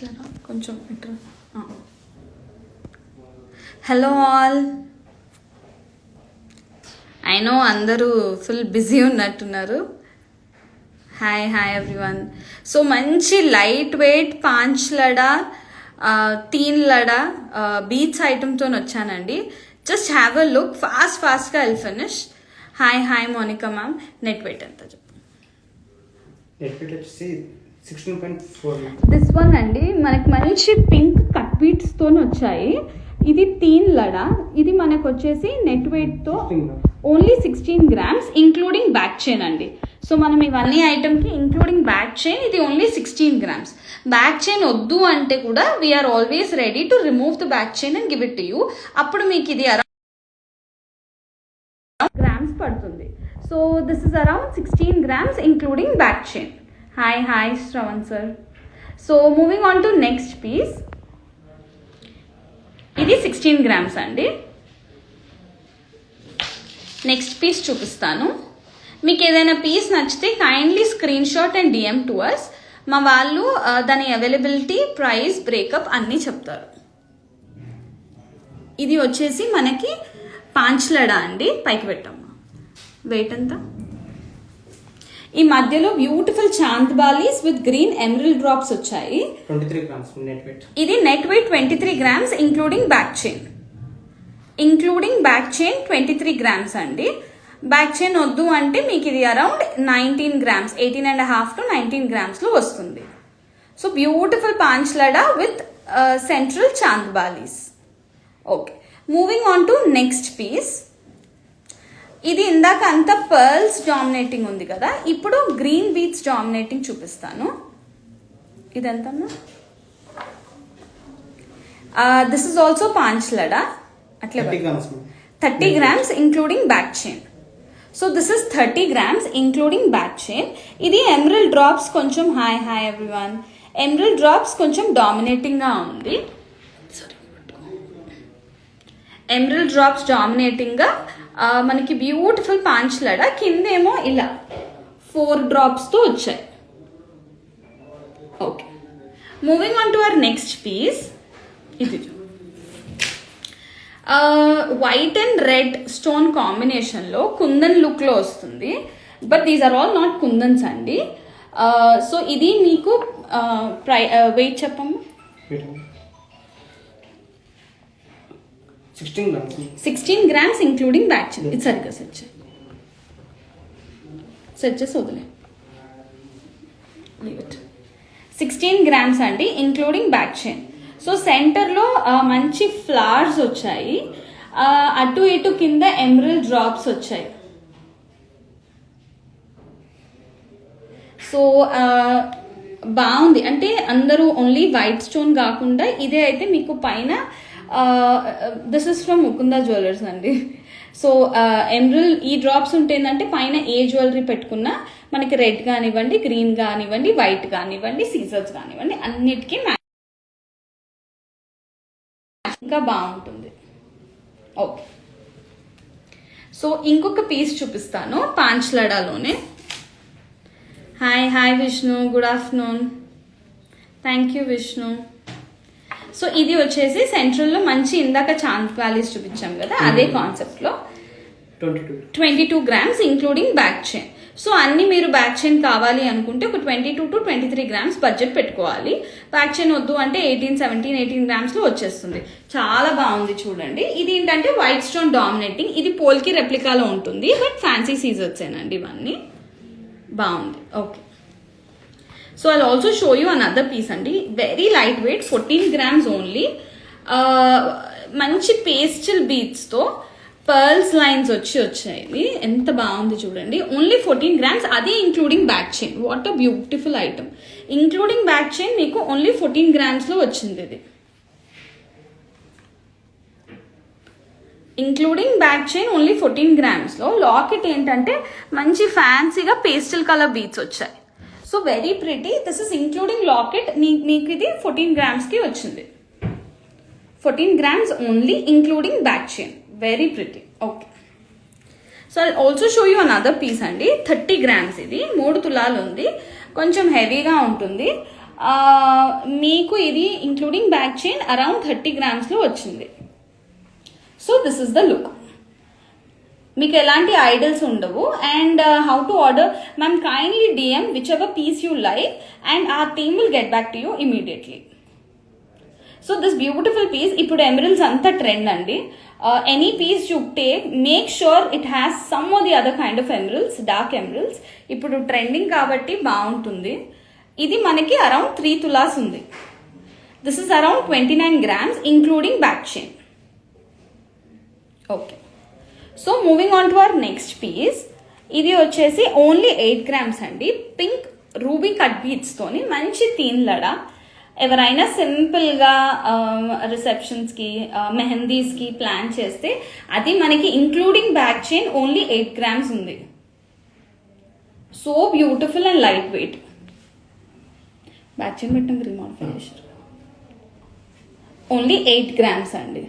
ఇట్లా కొంచెం ఇట్లా. హలో ఆల్, ఐ నో అందరూ ఫుల్ బిజీ ఉన్నట్టున్నారు. Hi hi everyone. సో మంచి లైట్ వెయిట్ పాంచ్ లడా తీన్ లడా బీచ్ ఐటమ్తో వచ్చానండి. జస్ట్ హ్యావ్ అ లుక్, ఫాస్ట్గా I'll finish. Hi hi Monica ma'am. Net weight ఎంత చెప్పు? నెట్ వెయిట్ వచ్చేసి 16.4. దిస్ వన్ అండి మనకి మంచి పింక్ కట్ బీట్స్తో వచ్చాయి. ఇది తీన్ లడా. ఇది మనకు వచ్చేసి నెట్ వెయిట్తో only 16 grams including back chain అండి. సో మనం ఇవన్నీ ఐటమ్కి ఇంక్లూడింగ్ బ్యాక్ చైన్ ఇది ఓన్లీ 16 grams. బ్యాక్ చైన్ వద్దు అంటే కూడా we are always ready to remove the back chain and give it to you. అప్పుడు మీకు ఇది అరౌండ్ grams పడుతుంది. So this is around 16 grams including back chain. Hi hi Shravan sir. So moving on to next piece. ఇది 16 grams అండి. Next piece చూపిస్తాను. మీకు ఏదైనా piece నచ్చితే kindly screenshot and DM to us. మా వాళ్ళు దాని అవైలబిలిటీ, ప్రైస్, బ్రేకప్ అన్నీ చెప్తారు. ఇది వచ్చేసి మనకి పాంచ్ లడా అండి. పైకి పెట్టమ్మా. వెయిట్ ఎంత? ఈ మధ్యలో beautiful Chand బాలీస్ with green emerald drops వచ్చాయి. 23 grams నెట్ వెయిట్. ఇది net weight 23 grams including back chain. 23 grams అండి. బ్యాక్ చైన్ వద్దు అంటే మీకు ఇది అరౌండ్ 19 grams, 18.5 to 19 grams లో వస్తుంది. So beautiful panch lada with central chand balis. Okay, moving on to next piece. ఇది ఇందాక అంతా పర్ల్స్ డామినేటింగ్ ఉంది కదా, ఇప్పుడు గ్రీన్ బీట్స్ డామినేటింగ్ చూపిస్తాను. ఇదంతన్నా దిస్ ఇస్ ఆల్సో పాంచ్ లడా. అట్లా 30 grams including back chain. So this is 30 grams including back chain. ఇది ఎమరల్డ్ డ్రాప్స్ కొంచెం hi hi everyone. Emerald drops కొంచెం డామినేటింగ్గా ఉంది. ఎమరల్డ్ డ్రాప్స్ డామినేటింగ్గా మనకి బ్యూటిఫుల్ పాంచ్ లడా. కిందేమో ఇలా 4 drops తో వచ్చాయి. Okay, moving on to our next piece. ఇది వైట్ అండ్ రెడ్ స్టోన్ కాంబినేషన్లో కుందన్ లుక్లో వస్తుంది. But these are all not kundans అండి. సో ఇది మీకు వెయిట్ చెప్పమ్మా. 16 grams ఇంక్లూడింగ్ బ్యాక్ చైన్. ఇది సరిగ్గా సెట్ చేసి వదిలే. 16 grams అండి ఇంక్లూడింగ్ బ్యాక్ చైన్. సో సెంటర్లో మంచి ఫ్లవర్స్ వచ్చాయి. అటు ఇటు కింద ఎమరల్డ్ డ్రాప్స్ వచ్చాయి. సో బాగుంది. అంటే అందరూ ఓన్లీ వైట్ స్టోన్ కాకుండా ఇదే అయితే మీకు పైన this is from Mukunda jewellers అండి. సో ఎమరల్డ్ ఈ డ్రాప్స్ ఉంటేందంటే పైన ఏ జ్యువెలరీ పెట్టుకున్నా మనకి రెడ్ కానివ్వండి, గ్రీన్ కానివ్వండి, వైట్ కానివ్వండి, సీజర్స్ కానివ్వండి అన్నిటికీ ఇంకా బాగుంటుంది. ఓకే, సో ఇంకొక పీస్ చూపిస్తాను పాంచ్ లడాలోనే. Hi hi Vishnu, good afternoon. Thank you Vishnu. So ఇది వచ్చేసి సెంట్రల్లో మంచి ఇందాక చాంద్ బాలీస్ చూపించాం కదా, అదే కాన్సెప్ట్లో 22 grams including back chain. So అన్ని మీరు బ్యాక్ చైన్ కావాలి అనుకుంటే ఒక 22 to 23 grams బడ్జెట్ పెట్టుకోవాలి. బ్యాక్ చైన్ వద్దు అంటే 18 grams వచ్చేస్తుంది. చాలా బాగుంది చూడండి. ఇది ఏంటంటే వైట్ స్టోన్ డామినేటింగ్. ఇది పోల్కి రెప్లికాలో ఉంటుంది, బట్ ఫ్యాన్సీ సీజర్స్ ఏనండి ఇవన్నీ. బాగుంది. Okay, so I'll also show you another piece అండి. Very light weight, 14 grams only. మంచి పేస్టల్ బీట్స్తో పర్ల్స్ లైన్స్ వచ్చాయి. ఎంత బాగుంది చూడండి. ఓన్లీ 14 grams, అదే including back chain. What a beautiful item. Including back chain మీకు ఓన్లీ 14 grams వచ్చింది. ఇది including back chain only 14 grams. Locket ఏంటంటే మంచి ఫ్యాన్సీగా పేస్టల్ కలర్ బీట్స్ వచ్చాయి. So very pretty. This is including locket. మీకు ఇది 14 grams వచ్చింది. 14 grams only including back chain. Very pretty. Okay, so I also show you another piece అండి. 30 grams. ఇది 3 తులాలు ఉంది. కొంచెం హెవీగా ఉంటుంది. మీకు ఇది ఇంక్లూడింగ్ బ్యాక్ చైన్ అరౌండ్ 30 గ్రామ్స్లో వచ్చింది. So this is the look. మీకు ఎలాంటి ఐడల్స్ ఉండవు. And how to order ma'am, kindly DM whichever piece you like and our team will get back to you immediately. So this beautiful piece, ఇప్పుడు emeralds అంతా trend అండి. Any piece you take make sure it has some or the other kind of emeralds, dark emeralds. ఇప్పుడు trending కాబట్టి బాగుంటుంది. ఇది మనకి around 3 tolas ఉంది. This is around 29 grams including back chain. Okay, so moving on to our next piece. ఇది వచ్చేసి only 8 grams అండి. Pink ruby cut బీడ్స్తోని మంచి తీన్ లడా. ఎవరైనా సింపుల్గా రిసెప్షన్స్కి మెహందీస్కి ప్లాన్ చేస్తే అది మనకి including back chain only 8 grams ఉంది. So beautiful and light weight. Back chain పెట్టండి, రిమోట్ చేశారు. ఓన్లీ 8 గ్రామ్స్ అండి.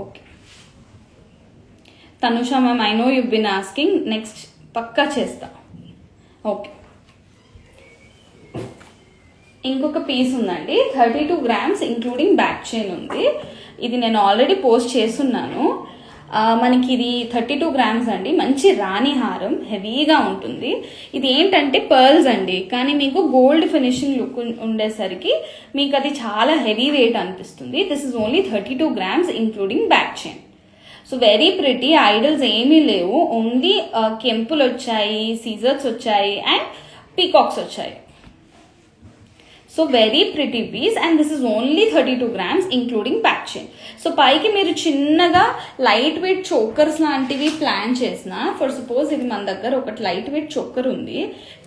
Okay Tanusha ma'am, I know you been asking, next పక్కా చేస్తా. ఓకే, ఇంకొక పీస్ ఉందండి 32 గ్రామ్స్ ఇంక్లూడింగ్ బ్యాక్ చైన్ ఉంది. ఇది నేను ఆల్రెడీ పోస్ట్ చేస్తున్నాను. మనకి ఇది 32 గ్రామ్స్ అండి. మంచి రాణి హారం, హెవీగా ఉంటుంది. ఇది ఏంటంటే పర్ల్స్ అండి, కానీ మీకు గోల్డ్ ఫినిషింగ్ లుక్ ఉండేసరికి మీకు అది చాలా హెవీ వెయిట్ అనిపిస్తుంది. This is only 32 grams including back chain. So very pretty. Idols ఏమీ లేవు, ఓన్లీ కెంపులు వచ్చాయి, సీజర్స్ వచ్చాయి అండ్ పీకాక్స్ వచ్చాయి. So very pretty piece and this is only 32 grams including back chain. So పైకి మీరు చిన్నగా లైట్ వెయిట్ చోకర్స్ లాంటివి ప్లాన్ చేసిన, ఫర్ సపోజ్ ఇది మన దగ్గర ఒకటి లైట్ వెయిట్ చోకర్ ఉంది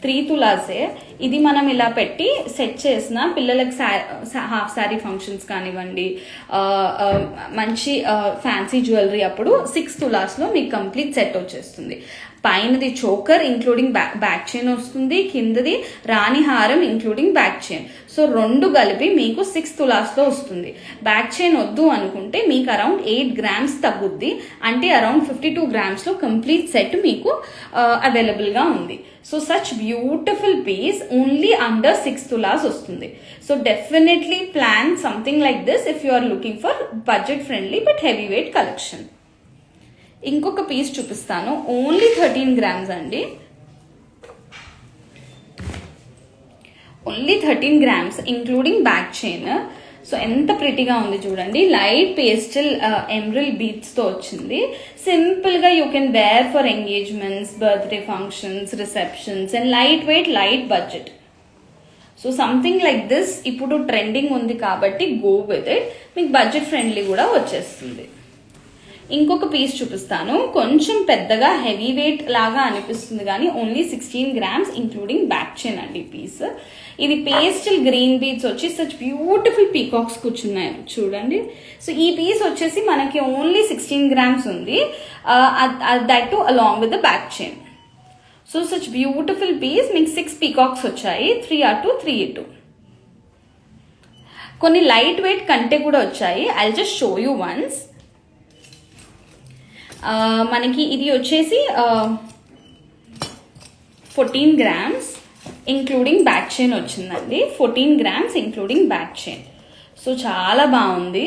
3 తులాసే. ఇది మనం ఇలా పెట్టి సెట్ చేసిన పిల్లలకి హాఫ్ శారీ ఫంక్షన్స్ కానివ్వండి, మంచి ఫ్యాన్సీ జ్యువెలరీ అప్పుడు 6 తులాస్లో మీకు కంప్లీట్ సెట్ వచ్చేస్తుంది. పైనది చోకర్ ఇంక్లూడింగ్ బ్యాక్ చైన్ వస్తుంది, కిందది రాణి హారం ఇంక్లూడింగ్ బ్యాక్ చైన్. సో 2 కలిపి మీకు 6 తులాస్లో వస్తుంది. బ్యాక్ చైన్ వద్దు అనుకుంటే మీకు అరౌండ్ 8 గ్రామ్స్ తగ్గుద్ది, అంటే అరౌండ్ 52 గ్రామ్స్లో కంప్లీట్ సెట్ మీకు అవైలబుల్గా ఉంది. So such beautiful piece only under 6 tolas వస్తుంది. So definitely plan something like this if you are looking for budget friendly but heavy weight collection. ఇంకొక పీస్ చూపిస్తాను, ఓన్లీ 13 గ్రామ్స్ అండి. Only 13 grams including back chain. So ఎంత ప్రిటీగా ఉంది చూడండి. Light pastel Emerald బీడ్స్తో వచ్చింది. సింపుల్గా you can wear for engagements, birthday functions, receptions and light weight, light budget. So something like this ఇప్పుడు ట్రెండింగ్ ఉంది కాబట్టి గో విత్ ఇట్. మీకు బడ్జెట్ ఫ్రెండ్లీ కూడా వచ్చేస్తుంది. ఇంకొక పీస్ చూపిస్తాను, కొంచెం పెద్దగా హెవీ వెయిట్ లాగా అనిపిస్తుంది కానీ only 16 grams including back chain అండి పీస్. ఇది పేస్టల్ గ్రీన్ బీడ్స్ వచ్చి సచ్ బ్యూటిఫుల్ పీకాక్స్ కూర్చున్నాయి చూడండి. సో ఈ పీస్ వచ్చేసి మనకి ఓన్లీ 16 గ్రామ్స్ ఉంది, that too along with the back chain. So such beautiful piece. మీకు 6 పీకాక్స్ వచ్చాయి, 3 అటు 3 ఇటు. కొన్ని లైట్ వెయిట్ కంటే కూడా వచ్చాయి. I just show you once. మనకి ఇది వచ్చేసి 14 గ్రామ్స్ ఇంక్లూడింగ్ బ్యాక్ చైన్ వచ్చిందండి. 14 grams including back chain. So చాలా బాగుంది.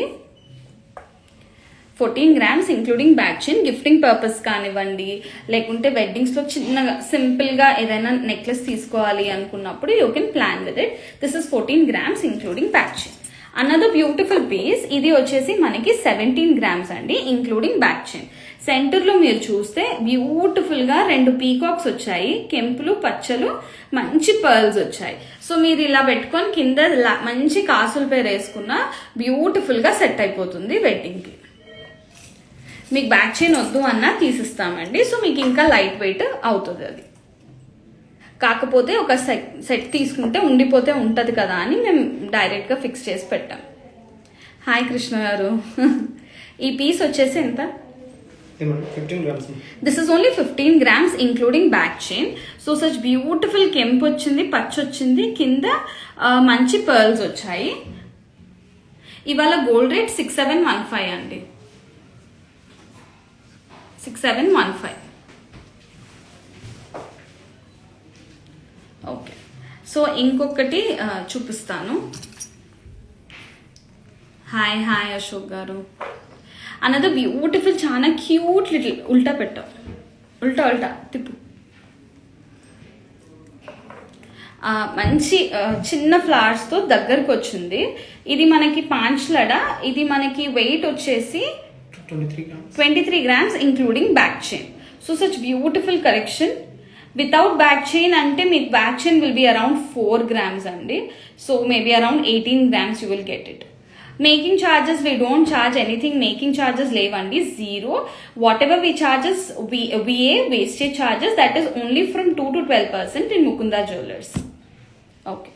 14 grams including back chain. Gifting purpose కానివ్వండి, లేకుంటే వెడ్డింగ్స్లో చిన్నగా సింపుల్గా ఏదైనా నెక్లెస్ తీసుకోవాలి అనుకున్నప్పుడు you can plan with it. This is 14 grams including back chain. Another beautiful piece. ఇది వచ్చేసి మనకి 17 గ్రామ్స్ అండి ఇంక్లూడింగ్ బ్యాక్ చైన్. సెంటర్లో మీరు చూస్తే బ్యూటిఫుల్గా 2 పీకాక్స్ వచ్చాయి, కెంపులు పచ్చలు, మంచి పర్ల్స్ వచ్చాయి. సో మీరు ఇలా పెట్టుకొని కింద మంచి కాసుల పేరు వేసుకున్న బ్యూటిఫుల్గా సెట్ అయిపోతుంది వెడ్డింగ్కి. మీకు బ్యాక్ చైన్ వద్దు అన్నా తీసిస్తామండి. సో మీకు ఇంకా లైట్ వెయిట్ అవుతుంది అది. కాకపోతే ఒక సెట్ తీసుకుంటే ఉండిపోతే ఉంటుంది కదా అని మేము డైరెక్ట్గా ఫిక్స్ చేసి పెట్టాం. హాయ్ కృష్ణ గారు. ఈ పీస్ వచ్చేసి ఎంత? 15 grams. This is only 15 grams including back chain. So such beautiful kemp వచ్చింది, పచ్చ వచ్చింది, కింద మంచి పర్ల్స్ వచ్చాయి. ఇవాళ గోల్డ్ రేట్ 6715 అండి. 6715. ఓకే, సో ఇంకొకటి చూపిస్తాను. Hi hi Ashok garu. Another beautiful, చాలా క్యూట్ లిటిల్ ఉల్టా పెట్టావు, ఉల్టా తిప్పు. మంచి చిన్న ఫ్లవర్స్తో దగ్గరకు వచ్చింది. ఇది మనకి పాంచ్లడ. ఇది మనకి వెయిట్ వచ్చేసి 23 grams including back chain. So such beautiful collection. Without back chain అంటే మీకు back chain will be around 4 grams అండి. So maybe around 18 grams you will get it. Making charges we don't charge anything. Making charges లేవండి, zero. Whatever we charges VA wastage charges, that is only from 2 to 12% in Mukunda jewellers. Okay,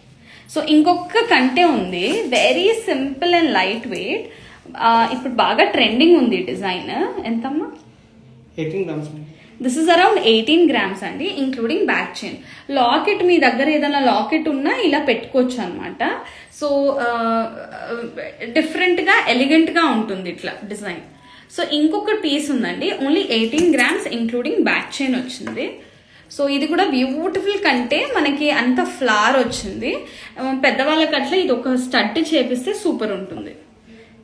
so ఇంకొక కంటే ఉంది, very simple and light wait. ఇప్పుడు బాగా trending ఉంది design. ఎంతమ్మా? 18 grams. This is around 18 grams అండి including back chain. Locket మీ దగ్గర ఏదైనా లాకెట్ ఉన్నా ఇలా పెట్టుకోవచ్చు అనమాట. సో డిఫరెంట్గా ఎలిగెంట్గా ఉంటుంది ఇట్లా డిజైన్. సో ఇంకొక పీస్ ఉందండి, only 18 grams including back chain వచ్చింది. సో ఇది కూడా బ్యూటిఫుల్ కంటే మనకి అంత ఫ్లవర్ వచ్చింది. పెద్దవాళ్ళకి అట్లా ఇది ఒక స్టడ్ చేపిస్తే సూపర్ ఉంటుంది.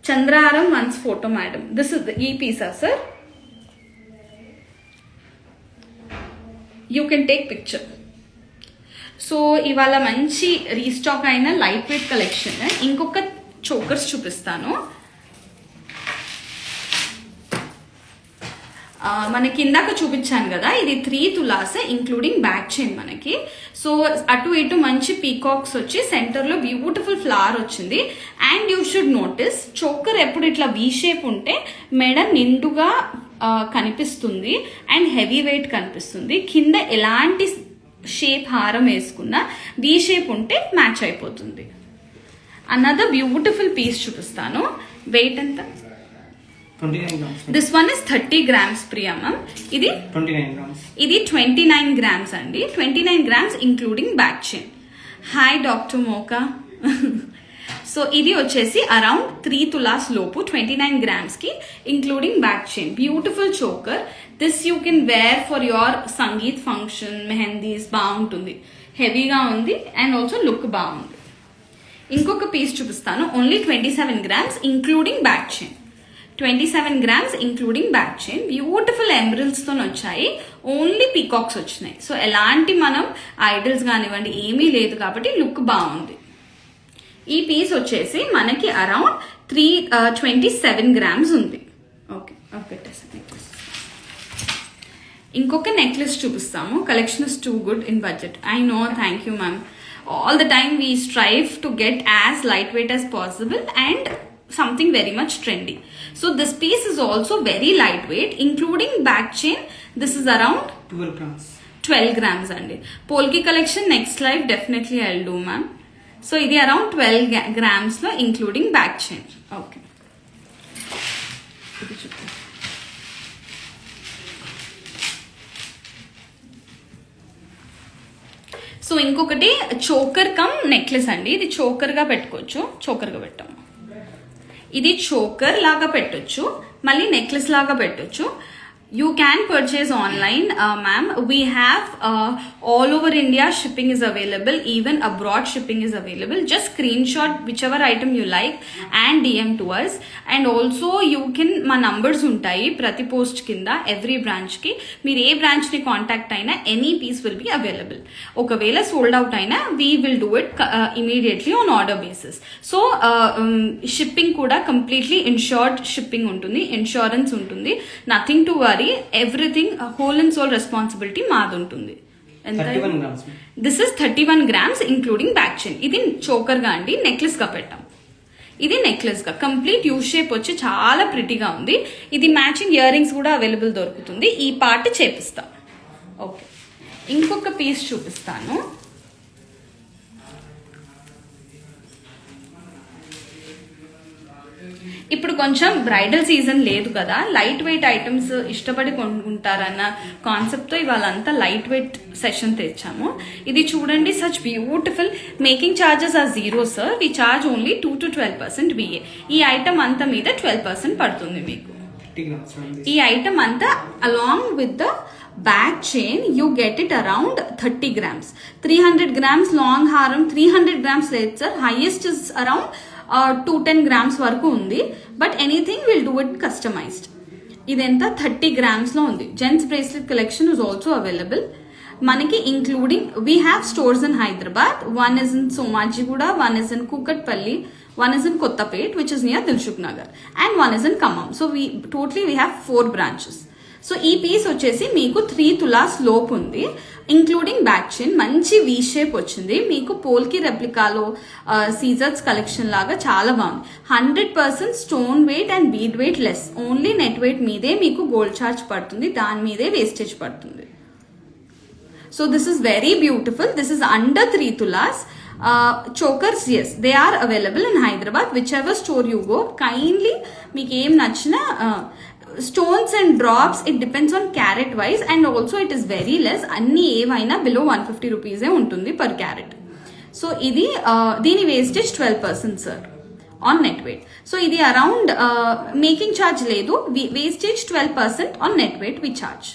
చంద్రహారం once photo madam. This is ఈ పీసా sir? You can take picture. So ఇవాళ మంచి రీస్టాక్ అయిన లైట్ వెయిట్ కలెక్షన్. ఇంకొక చోకర్స్ చూపిస్తాను. మనకి ఇందాక చూపించాను కదా, ఇది 3 తులాస్ ఇంక్లూడింగ్ బ్యాక్ చైన్ మనకి. సో అటు ఇటు మంచి పీకాక్స్ వచ్చి సెంటర్లో బ్యూటిఫుల్ ఫ్లవర్ వచ్చింది. And you should notice, choker ఎప్పుడు ఇట్లా వీ షేప్ ఉంటే మెడ నిండుగా కనిపిస్తుంది అండ్ హెవీ వెయిట్ కనిపిస్తుంది. కింద ఎలాంటి షేప్ హారం వేసుకున్నా వీ షేప్ ఉంటే మ్యాచ్ అయిపోతుంది. అనదర్ బ్యూటిఫుల్ పీస్ చూపిస్తాను. వెయిట్ ఎంత? 29 grams. This one is 30 grams Priya ma'am. ఇది 29 grams. ఇది 29 grams అండి. 29 grams including back chain. Hi doctor Moka. So ఇది వచ్చేసి అరౌండ్ 3 తులాస్ లోపు 29 grams కి including back chain. Beautiful choker. This you can wear for your sangeet function, mehndis. బాగుంటుంది, హెవీగా ఉంది అండ్ ఆల్సో లుక్ బాగుంది. ఇంకొక పీస్ చూపిస్తాను. Only 27 grams including back chain. 27 grams including back chain. Beautiful ఎంబ్రిల్స్తో వచ్చాయి, ఓన్లీ పీకాక్స్ వచ్చినాయి. సో ఎలాంటి మనం ఐడల్స్ కానివ్వండి ఏమీ లేదు కాబట్టి లుక్ బాగుంది. ఈ పీస్ వచ్చేసి మనకి అరౌండ్ 27 grams ఉంది. ఓకే పెట్టేసాను. ఇంకొక నెక్లెస్ చూపిస్తాము. Collection is too good in budget. I know, thank you ma'am. All the time we strive to get as light weight as possible and something very much trendy. So this piece is also very lightweight including back chain. This is around 12 grams. 12 grams andi. Polki collection next live definitely I'll do ma'am. So idi around 12 grams lo including back chain. Okay. So ఇంకొకటి choker come necklace అండి. ఇది choker గా పెట్టుకోవచ్చు, choker గా పెట్టాము. ఇది choker లాగా పెట్టొచ్చు, మళ్ళీ నెక్లెస్ లాగా పెట్టొచ్చు. You can purchase online, ma'am. We have all over India shipping is available. Even abroad shipping is available. Just screenshot whichever item you like and DM to us. And also you can ma numbers untayi prati post kinda every branch ki. Meer A branch ni contact aina any piece will be available. Okavela sold out aina we will do it immediately on order basis. So shipping kuda completely insured shipping untundi, insurance untundi. Nothing to worry. Everything whole and sole responsibility మాది ఉంటుంది. 31 grams. This is 31 grams including back chain. ఇది choker గా అండి, necklace గా పెట్టాం. ఇది necklace గా complete U shape వచ్చి చాలా ప్రిటీగా ఉంది. ఇది మ్యాచింగ్ ఇయర్ రింగ్స్ కూడా అవైలబుల్ దొరుకుతుంది. ఈ పార్ట్ చేపిస్తాం. ఓకే, ఇంకొక పీస్ చూపిస్తాను. ఇప్పుడు కొంచెం బ్రైడల్ సీజన్ లేదు కదా, లైట్ వెయిట్ ఐటమ్స్ ఇష్టపడి కొనుక్కుంటారన్న కాన్సెప్ట్తో ఇవాళ అంతా లైట్ వెయిట్ సెషన్ తెచ్చాము. ఇది చూడండి, such beautiful. Making charges are zero sir. We charge only 2 to 12% VA. ఈ ఐటమ్ అంతా మీద 12% పడుతుంది మీకు. ఈ ఐటమ్ అంతా along with the back chain, you get it around 30 grams. 300 grams long haram, 300 grams laser, highest is around 210 grams వరకు ఉంది. But anything will do it customized. ఇదెంత 30 grams లో ఉంది. Gents bracelet collection is also available మనకి, including we have stores in Hyderabad. One is in Somajiguda, one is in Kukatpally, one is in Kottapet, which is near Dilshuk Nagar, and one is in Khammam. So we have 4 branches. So ఈ piece వచ్చేసి మీకు 3 తులాస్ లోపు ఉంది, including back chain. మంచి V shape వచ్చింది మీకు. పోల్కి రెప్లికాలో scissors collection లాగా చాలా బాగుంది. 100% stone wait and bead weight less. Only net weight మీదే మీకు గోల్డ్ చార్జ్ పడుతుంది, దాని మీదే వేస్టేజ్ పడుతుంది. So this is very beautiful. This is under 3 tulas. Chokers, yes, they are available in Hyderabad. Whichever store you go, kindly మీకు ఏం నచ్చిన stones and drops, it depends on carat wise, and also it is very less. అన్ని ఏవైనా below 150 rupees ఉంటుంది per carat. So ఇది దీని wastage 12% sir on net weight. So ఇది around making charge లేదు, wastage 12% on net weight we charge.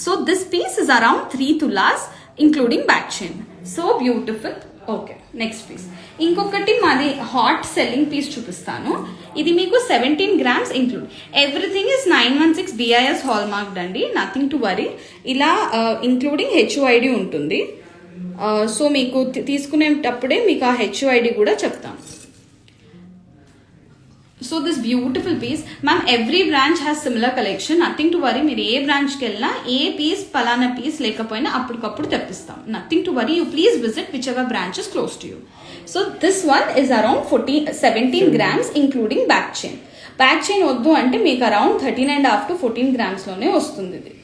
So this piece is around 3 tulas including back chain. So beautiful. Okay, next piece. ఇంకొకటి మాది hot selling piece చూపిస్తాను. ఇది మీకు 17 grams include. Everything is 916 BIS hallmarked అండి, nothing to worry. ఇలా including HUID ఉంటుంది. సో మీకు తీసుకునేటప్పుడే మీకు ఆ HUID కూడా చెప్తాను. So this beautiful piece ma'am, every branch has similar collection, nothing to worry. మీరు ఏ బ్రాంచ్కి వెళ్ళినా ఏ పీస్ పలానా పీస్ లేకపోయినా అప్పటికప్పుడు తెప్పిస్తాం, nothing to worry. You please visit whichever branches close to you. So this one is around 17 grams including back chain. Back chain వద్దు అంటే మీకు అరౌండ్ 13.5 to 14 grams లోనే వస్తుంది ఇది.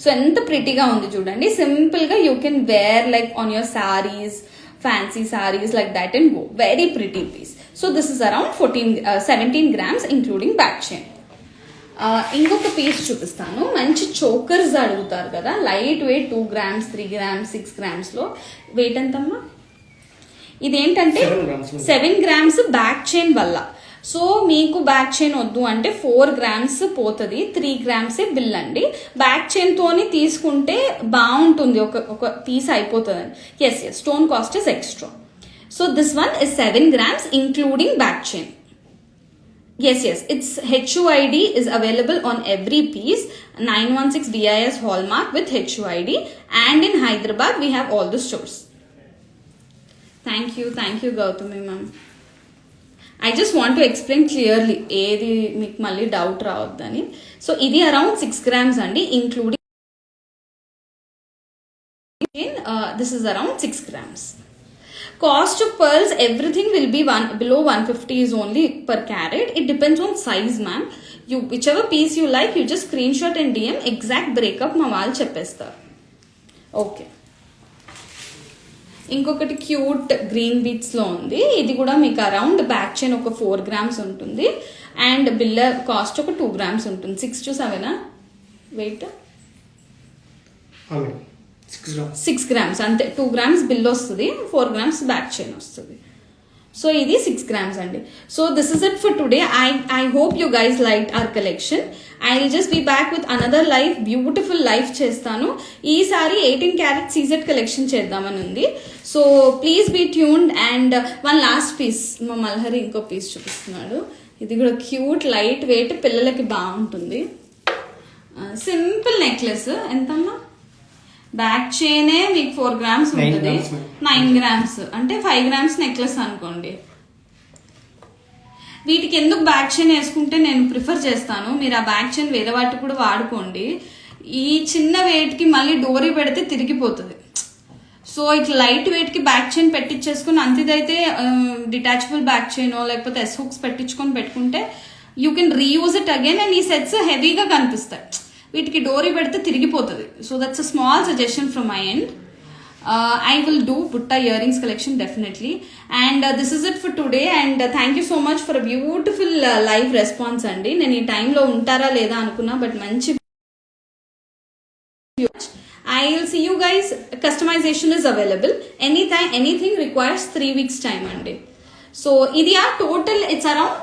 సో ఎంత ప్రిటీగా ఉంది చూడండి. సింపుల్గా you can wear like on your sarees, fancy sarees like that and go. Very pretty piece. So this is around 17 grams including back chain. ఇంకొక పీస్ చూపిస్తాను. మంచి చోకర్స్ అడుగుతారు కదా, light weight 2 grams, 3 grams, 6 grams లో. వెయిట్ ఎంతమ్మా? ఇదేంటంటే 7 grams back chain వల్ల. So మీకు బ్యాక్ చైన్ వద్దు అంటే 4 grams పోతుంది, 3 grams బిల్ అండి. బ్యాక్ చైన్ తోని తీసుకుంటే బాగుంటుంది, ఒక పీస్ అయిపోతుంది. Yes yes, stone cost is extra. So this one is 7 grams including back chain. Yes, it's HUID is available on every piece. 916 BIS hallmark with HUID, and in Hyderabad we have all the stores. Thank you Gautami ma'am. I just want to explain clearly ఏది మీకు మళ్ళీ doubt రావద్దని. So ఇది around 6 grams అండి including. This is around 6 grams. Cost of pearls, everything will be below 150 is only per carat. It depends on size ma'am. You whichever piece you like, you just screenshot and DM exact breakup మా వాళ్ళు చెప్పేస్తారు. Okay, ఇంకొకటి cute green beats లో ఉంది. ఇది కూడా మీకు around back chain ఒక 4 grams ఉంటుంది, అండ్ బిల్ల కాస్ట్ ఒక 2 grams ఉంటుంది. 6 to 7 వెయిట్ 6 grams అంతే. 2 grams బిల్ వస్తుంది, 4 grams బ్యాక్ చైన్ వస్తుంది. సో ఇది 6 grams అండి. So this is it for today. I hope you guys like our collection. I will just be back with another live, beautiful live చేస్తాను. ఈసారి 18 carat CZ collection చేద్దామని ఉంది. So please be tuned. And one last piece, మా మల్హరి ఇంకో piece చూపిస్తున్నాడు. ఇది కూడా cute light weight, పిల్లలకి బాగుంటుంది. Simple necklace. ఎంతమ్మా? బ్యాక్ చైనే మీకు 4 grams ఉంటుంది, 9 grams అంటే 5 grams నెక్లెస్ అనుకోండి. వీటికి ఎందుకు బ్యాక్ చైన్ వేసుకుంటే నేను ప్రిఫర్ చేస్తాను, మీరు ఆ బ్యాక్ చైన్ వేరే వాటికి కూడా వాడుకోండి. ఈ చిన్న వెయిట్ కి మళ్ళీ డోరీ పెడితే తిరిగిపోతుంది. సో ఇట్లా లైట్ వెయిట్ కి బ్యాక్ చైన్ పెట్టించేసుకుని, అంతిదైతే డిటాచబుల్ బ్యాక్ చైన్ లేకపోతే S hooks పెట్టించుకొని పెట్టుకుంటే you can reuse it again. And ఈ సెట్స్ హెవీగా కనిపిస్తాయి, వీటికి డోరీ పెడితే తిరిగిపోతుంది. So that's a small suggestion from my end. I will do Butta earrings collection definitely. And this is it for today. And thank you so much for a beautiful live response అండి. నేను ఈ టైంలో ఉంటారా లేదా అనుకున్నా, but మంచి. I will see you guys. Customization is available anytime. Anything requires 3 weeks time అండి. So ఇది ఆ total it's around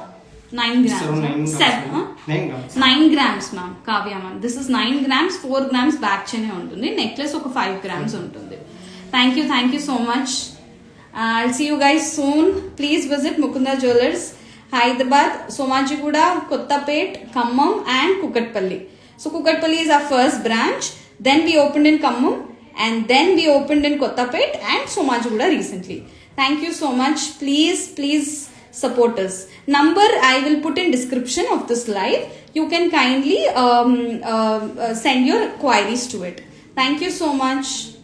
9 grams. 7 9 grams. 9 grams ma'am, Kavya ma'am. This is 9 grams, 4 grams back చైనే ఉంటుంది. నెక్లెస్ ఒక 5 grams ఉంటుంది. Thank you so much. I'll see you guys soon. Please visit Mukunda Jewelers, Hyderabad, Somajiguda, Kottapet, Khammam and Kukatpalli. So Kukatpalli is our first branch. Then we opened in Khammam and then we opened in Kottapet and Somajiguda recently. Thank you so much. Please support us. Number I will put in description of this live. You can kindly send your queries to it. Thank you so much.